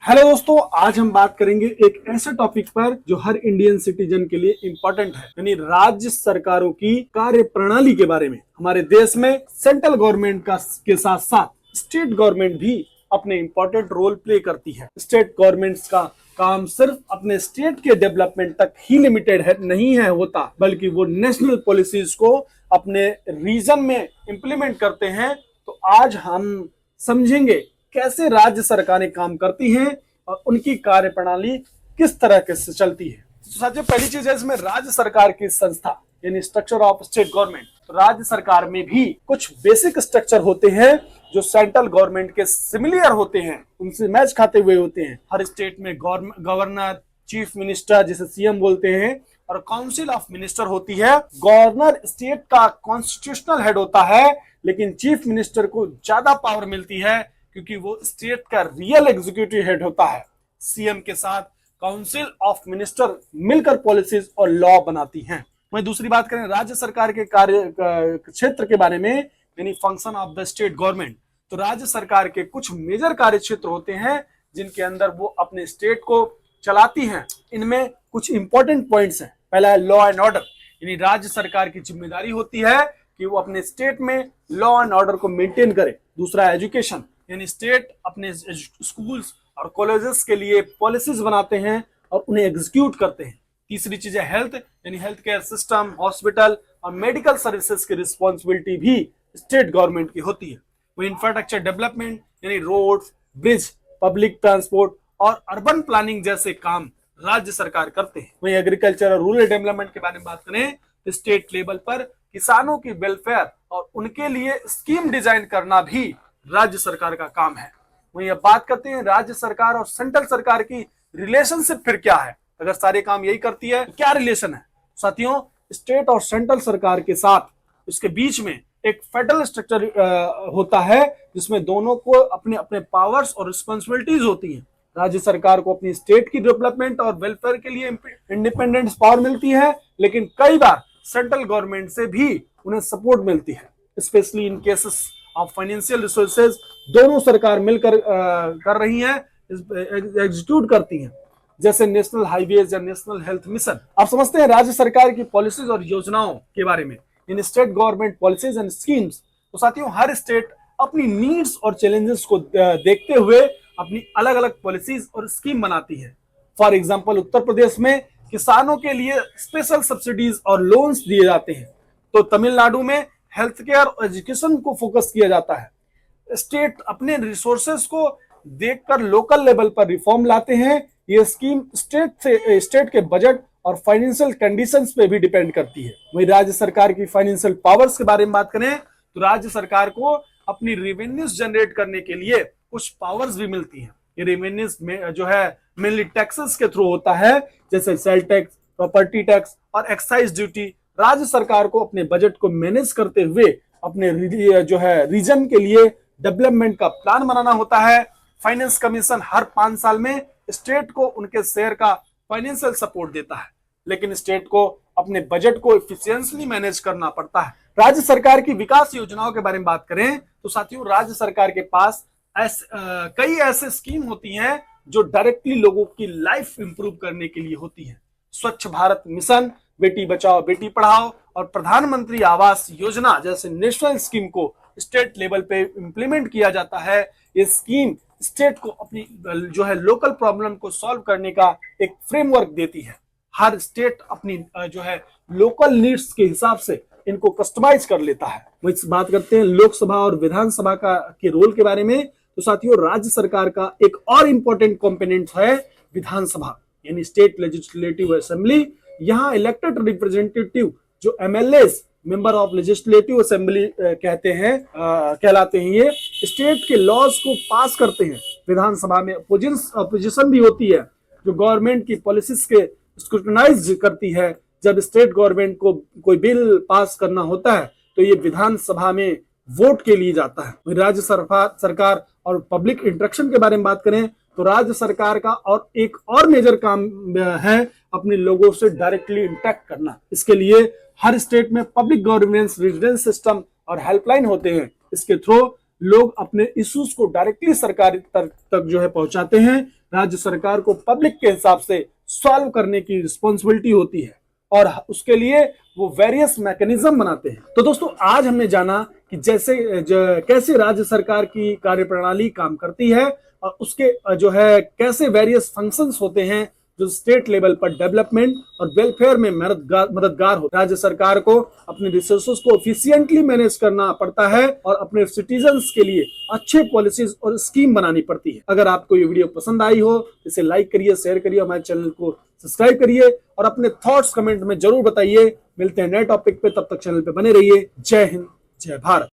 Hello दोस्तों, आज हम बात करेंगे एक ऐसे टॉपिक पर जो हर इंडियन सिटीजन के लिए इम्पोर्टेंट है, यानी राज्य सरकारों की कार्य प्रणाली के बारे में। हमारे देश में सेंट्रल गवर्नमेंट का के साथ साथ स्टेट गवर्नमेंट भी अपने इम्पोर्टेंट रोल प्ले करती है। स्टेट गवर्नमेंट्स का काम सिर्फ अपने स्टेट के डेवलपमेंट तक ही लिमिटेड है नहीं है होता, बल्कि वो नेशनल पॉलिसीज को अपने रीजन में इम्प्लीमेंट करते हैं। तो आज हम समझेंगे कैसे राज्य सरकारें काम करती हैं और उनकी कार्य प्रणाली किस तरह के से चलती है। तो साथियों, पहली चीज है इसमें राज्य सरकार की संस्था यानी स्ट्रक्चर ऑफ स्टेट गवर्नमेंट। तो राज्य सरकार में भी कुछ बेसिक स्ट्रक्चर होते हैं जो सेंट्रल गवर्नमेंट के सिमिलर होते हैं, उनसे मैच खाते हुए होते हैं। हर स्टेट में गवर्नर, चीफ मिनिस्टर जिसे सीएम बोलते हैं, और काउंसिल ऑफ मिनिस्टर होती है। गवर्नर स्टेट का कॉन्स्टिट्यूशनल हेड होता है, लेकिन चीफ मिनिस्टर को ज्यादा पावर मिलती है क्योंकि वो स्टेट का रियल एग्जीक्यूटिव हेड होता है। सीएम के साथ काउंसिल ऑफ मिनिस्टर मिलकर पॉलिसीज और लॉ बनाती हैं। वहीं दूसरी बात करें राज्य सरकार के कार्य क्षेत्र के बारे में, यानी function of the state government. तो राज्य सरकार के कुछ मेजर कार्य क्षेत्र होते हैं जिनके अंदर वो अपने स्टेट को चलाती हैं। इनमें कुछ इंपॉर्टेंट पॉइंट्स हैं। पहला है लॉ एंड ऑर्डर, यानी राज्य सरकार की जिम्मेदारी होती है कि वो अपने स्टेट में लॉ एंड ऑर्डर को मेंटेन करे। दूसरा एजुकेशन, यानी स्टेट अपने स्कूल्स और कॉलेजेस के लिए पॉलिसीज बनाते हैं और उन्हें एग्जीक्यूट करते हैं। तीसरी चीज है हेल्थ, यानी हेल्थ केयर सिस्टम, हॉस्पिटल और मेडिकल सर्विसेज की रिस्पॉन्सिबिलिटी भी स्टेट गवर्नमेंट की होती है। वही इंफ्रास्ट्रक्चर डेवलपमेंट, यानी रोड, ब्रिज, पब्लिक ट्रांसपोर्ट और अर्बन प्लानिंग जैसे काम राज्य सरकार करते हैं। वही एग्रीकल्चर और रूरल डेवलपमेंट के बारे में बात करें तो स्टेट लेवल पर किसानों की वेलफेयर और उनके लिए स्कीम डिजाइन करना भी राज्य सरकार का काम है। वहीं अब बात करते हैं राज्य सरकार और सेंट्रल सरकार की रिलेशनशिप फिर क्या है। अगर सारे काम यही करती है तो क्या रिलेशन है साथियों? स्टेट और सेंट्रल सरकार के साथ उसके बीच में एक फेडरल स्ट्रक्चर होता है जिसमें दोनों को अपने अपने पावर्स और रिस्पॉन्सिबिलिटीज होती हैं। राज्य सरकार को अपनी स्टेट की डेवलपमेंट और वेलफेयर के लिए इंडिपेंडेंस पावर मिलती है, लेकिन कई बार सेंट्रल गवर्नमेंट से भी उन्हें सपोर्ट मिलती है, specially in cases of financial resources. दोनों सरकार मिलकर कर रही हैं, एग्जीक्यूट करती हैं, जैसे नेशनल हाईवेज या नेशनल हेल्थ मिशन। आप समझते हैं राज्य सरकार की पॉलिसीज और योजनाओं के बारे में, इन state government policies and schemes. तो साथियों, हर स्टेट अपनी नीड्स और चैलेंजेस को देखते हुए अपनी अलग अलग पॉलिसीज और स्कीम बनाती है। फॉर एग्जाम्पल, उत्तर प्रदेश में किसानों के लिए स्पेशल सब्सिडीज और लोन्स दिए जाते हैं, तो तमिलनाडु में हेल्थ केयर और एजुकेशन को फोकस किया जाता है। स्टेट अपने रिसोर्सेस को देखकर लोकल लेवल पर रिफॉर्म लाते हैं। ये स्कीम स्टेट के बजट और फाइनेंशियल कंडीशंस पे भी डिपेंड करती है। वही राज्य सरकार की फाइनेंशियल पावर्स के बारे में बात करें तो राज्य सरकार को अपनी रेवेन्यूज जनरेट करने के लिए कुछ पावर्स भी मिलती हैं। ये रेवेन्यूज में जो है मेनली टैक्सेस के थ्रू होता है, जैसे सेल टैक्स, प्रॉपर्टी टैक्स और एक्साइज ड्यूटी। राज्य सरकार को अपने बजट को मैनेज करते हुए अपने जो है रीजन के लिए डेवलपमेंट का प्लान बनाना होता है। फाइनेंस कमीशन हर 5 साल में स्टेट को उनके शेयर का फाइनेंशियल सपोर्ट देता है, लेकिन स्टेट को अपने बजट को एफिशिएंटली मैनेज करना पड़ता है। राज्य सरकार की विकास योजनाओं के बारे में बात करें तो साथियों, राज्य सरकार के पास कई ऐसे स्कीम होती हैं जो डायरेक्टली लोगों की लाइफ इंप्रूव करने के लिए होती है। स्वच्छ भारत मिशन, बेटी बचाओ बेटी पढ़ाओ और प्रधानमंत्री आवास योजना जैसे नेशनल स्कीम को स्टेट लेवल पे इंप्लीमेंट किया जाता है। ये स्कीम स्टेट को अपनी जो है लोकल प्रॉब्लम को सॉल्व करने का एक फ्रेमवर्क देती है। हर स्टेट अपनी जो है लोकल नीड्स के हिसाब से इनको कस्टमाइज कर लेता है। वही बात करते हैं लोकसभा और विधानसभा के रोल के बारे में, तो साथियों, राज्य सरकार का एक और इंपॉर्टेंट कंपोनेंट है विधानसभा, यानी स्टेट लेजिस्लेटिव असेंबली। यहाँ इलेक्टेड रिप्रेजेंटेटिव जो MLAs, member of legislative assembly कहलाते हैं, ये स्टेट के लॉज को पास करते हैं। विधानसभा में अपोजिशन भी होती है जो गवर्नमेंट की पॉलिसीज के स्क्रूटनाइज करती है। जब स्टेट गवर्नमेंट को कोई बिल पास करना होता है तो ये विधानसभा में वोट के लिए जाता है। राज्य सरकार और पब्लिक इंटरेक्शन के बारे में बात करें तो राज्य सरकार का और एक और मेजर काम है अपने लोगों से डायरेक्टली इंटरेक्ट करना। इसके लिए हर स्टेट में पब्लिक गवर्नेंस रेजिडेंस सिस्टम और हेल्पलाइन होते हैं। इसके थ्रू लोग अपने इश्यूज को डायरेक्टली सरकार तक जो है पहुंचाते हैं। राज्य सरकार को पब्लिक के हिसाब से सॉल्व करने की रिस्पॉन्सिबिलिटी होती है और उसके लिए वो वेरियस मैकेनिज्म बनाते हैं। तो दोस्तों आज हमने जाना कि कैसे राज्य सरकार की कार्यप्रणाली काम करती है और उसके कैसे वेरियस फंक्शंस होते हैं जो स्टेट लेवल पर डेवलपमेंट और वेलफेयर में मददगार हो। राज्य सरकार को अपने रिसोर्सेज को एफिशिएंटली मैनेज करना पड़ता है और अपने सिटीजन्स के लिए अच्छे पॉलिसीज और स्कीम बनानी पड़ती है। अगर आपको ये वीडियो पसंद आई हो तो इसे लाइक करिए, शेयर करिए, हमारे चैनल को सब्सक्राइब करिए और अपने थॉट्स कमेंट में जरूर बताइए। मिलते हैं नए टॉपिक पे, तब तक चैनल पे बने रहिए। जय हिंद, जय भारत।